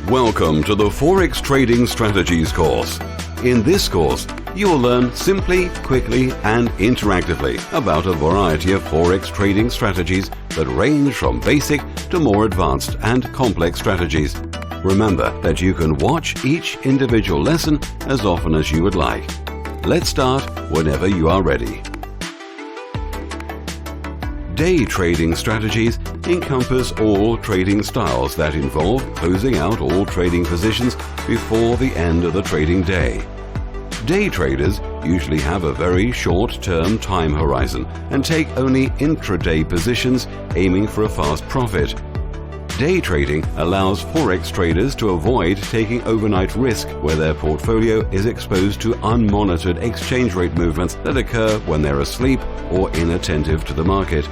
Welcome to the Forex Trading Strategies course. In this course, you will learn simply, quickly and interactively about a variety of Forex trading strategies that range from basic to more advanced and complex strategies. Remember that you can watch each individual lesson as often as you would like. Let's start whenever you are ready. Day trading strategies encompass all trading styles that involve closing out all trading positions before the end of the trading day. Day traders usually have a very short-term time horizon and take only intraday positions aiming for a fast profit. Day trading allows Forex traders to avoid taking overnight risk where their portfolio is exposed to unmonitored exchange rate movements that occur when they're asleep or inattentive to the market.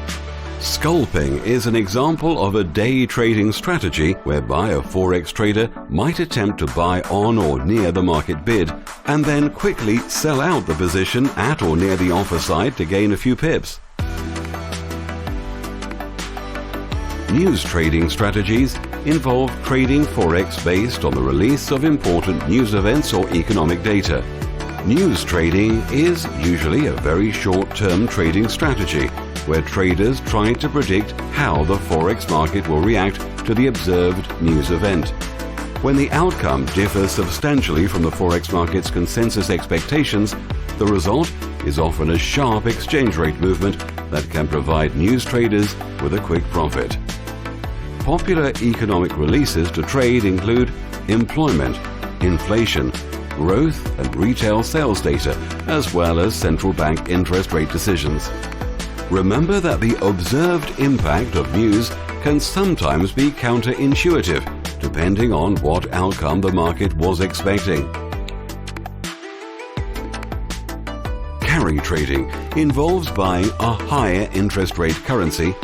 Scalping is an example of a day trading strategy whereby a Forex trader might attempt to buy on or near the market bid and then quickly sell out the position at or near the offer side to gain a few pips. News trading strategies involve trading Forex based on the release of important news events or economic data. News trading is usually a very short-term trading strategy where traders try to predict how the Forex market will react to the observed news event. When the outcome differs substantially from the Forex market's consensus expectations, the result is often a sharp exchange rate movement that can provide news traders with a quick profit. Popular economic releases to trade include employment, inflation, growth and retail sales data, as well as central bank interest rate decisions. Remember that the observed impact of news can sometimes be counterintuitive, depending on what outcome the market was expecting. Carry trading involves buying a higher interest rate currency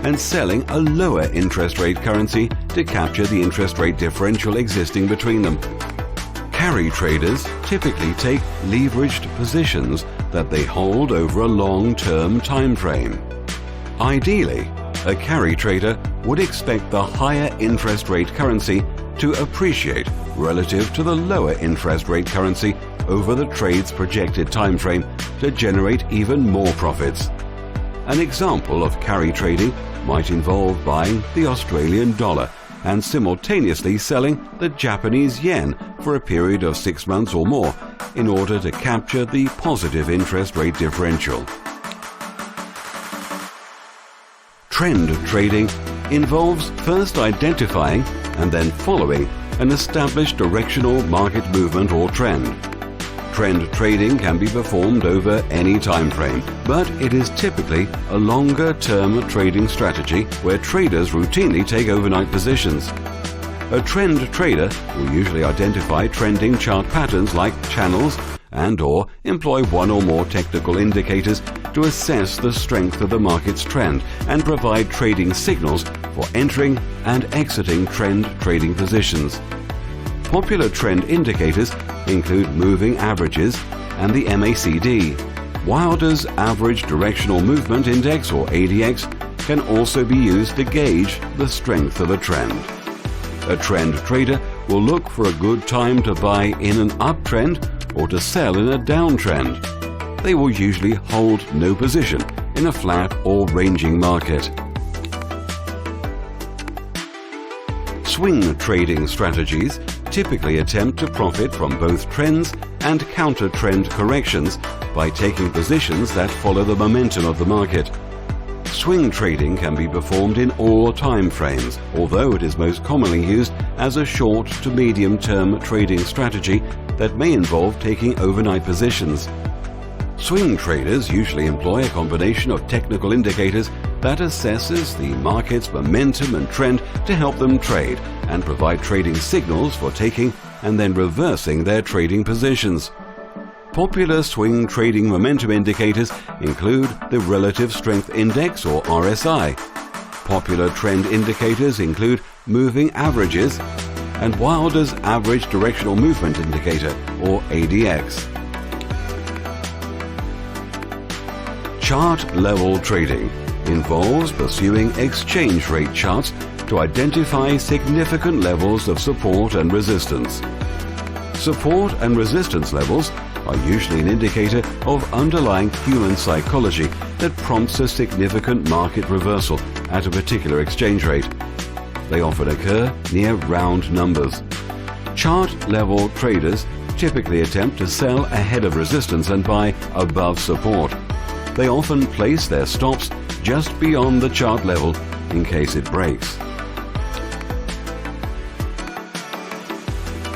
and selling a lower interest rate currency to capture the interest rate differential existing between them. Carry traders typically take leveraged positions that they hold over a long-term time frame. Ideally, a carry trader would expect the higher interest rate currency to appreciate relative to the lower interest rate currency over the trade's projected time frame to generate even more profits. An example of carry trading might involve buying the Australian dollar and simultaneously selling the Japanese yen for a period of 6 months or more in order to capture the positive interest rate differential. Trend trading involves first identifying and then following an established directional market movement or trend. Trend trading can be performed over any time frame, but it is typically a longer-term trading strategy where traders routinely take overnight positions. A trend trader will usually identify trending chart patterns like channels and/or employ one or more technical indicators to assess the strength of the market's trend and provide trading signals for entering and exiting trend trading positions. Popular trend indicators include moving averages and the MACD. Wilder's Average Directional Movement Index or ADX can also be used to gauge the strength of a trend. A trend trader will look for a good time to buy in an uptrend or to sell in a downtrend. They will usually hold no position in a flat or ranging market. Swing trading strategies typically attempt to profit from both trends and counter-trend corrections by taking positions that follow the momentum of the market. Swing trading can be performed in all time frames, although it is most commonly used as a short to medium-term trading strategy that may involve taking overnight positions. Swing traders usually employ a combination of technical indicators that assesses the market's momentum and trend to help them trade and provide trading signals for taking and then reversing their trading positions. Popular swing trading momentum indicators include the Relative Strength Index or RSI. Popular trend indicators include moving averages and Wilder's Average Directional Movement Indicator or ADX. Chart level trading involves pursuing exchange rate charts to identify significant levels of support and resistance. Support and resistance levels are usually an indicator of underlying human psychology that prompts a significant market reversal at a particular exchange rate. They often occur near round numbers. Chart-level traders typically attempt to sell ahead of resistance and buy above support. They often place their stops just beyond the chart level in case it breaks.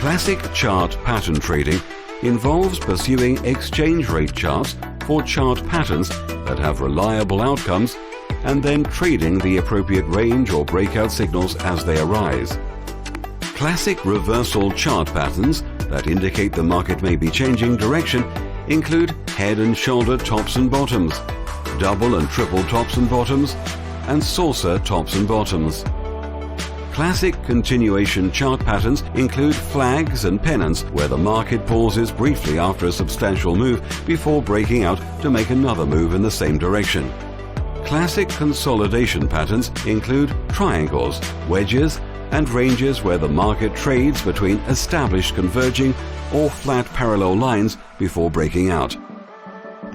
Classic chart pattern trading involves pursuing exchange rate charts for chart patterns that have reliable outcomes and then trading the appropriate range or breakout signals as they arise. Classic reversal chart patterns that indicate the market may be changing direction include head and shoulder tops and bottoms, double and triple tops and bottoms, and saucer tops and bottoms. Classic continuation chart patterns include flags and pennants where the market pauses briefly after a substantial move before breaking out to make another move in the same direction. Classic consolidation patterns include triangles, wedges, and ranges where the market trades between established converging or flat parallel lines before breaking out.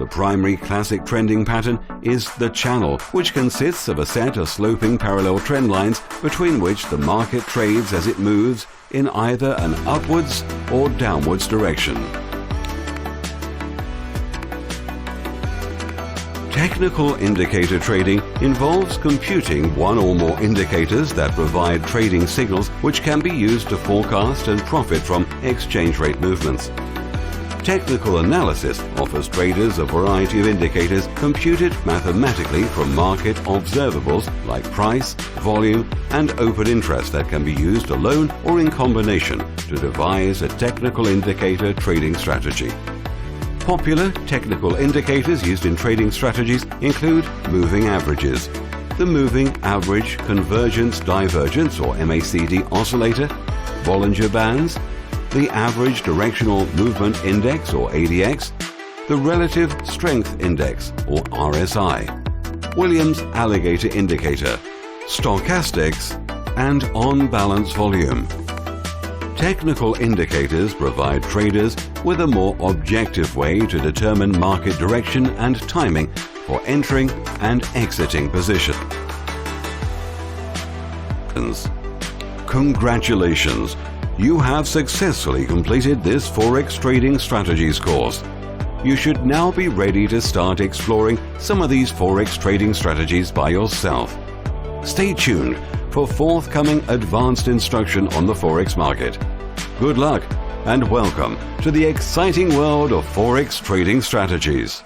The primary classic trending pattern is the channel, which consists of a set of sloping parallel trend lines between which the market trades as it moves in either an upwards or downwards direction. Technical indicator trading involves computing one or more indicators that provide trading signals which can be used to forecast and profit from exchange rate movements. Technical analysis offers traders a variety of indicators computed mathematically from market observables like price, volume, and open interest that can be used alone or in combination to devise a technical indicator trading strategy. Popular technical indicators used in trading strategies include moving averages, the moving average convergence divergence or MACD oscillator, Bollinger Bands, the average directional movement index or ADX, the relative strength index or RSI, Williams alligator indicator, stochastics, and on-balance volume. Technical indicators provide traders with a more objective way to determine market direction and timing for entering and exiting positions. Congratulations! You have successfully completed this Forex Trading Strategies course. You should now be ready to start exploring some of these Forex trading strategies by yourself. Stay tuned for forthcoming advanced instruction on the Forex market. Good luck and welcome to the exciting world of Forex trading strategies.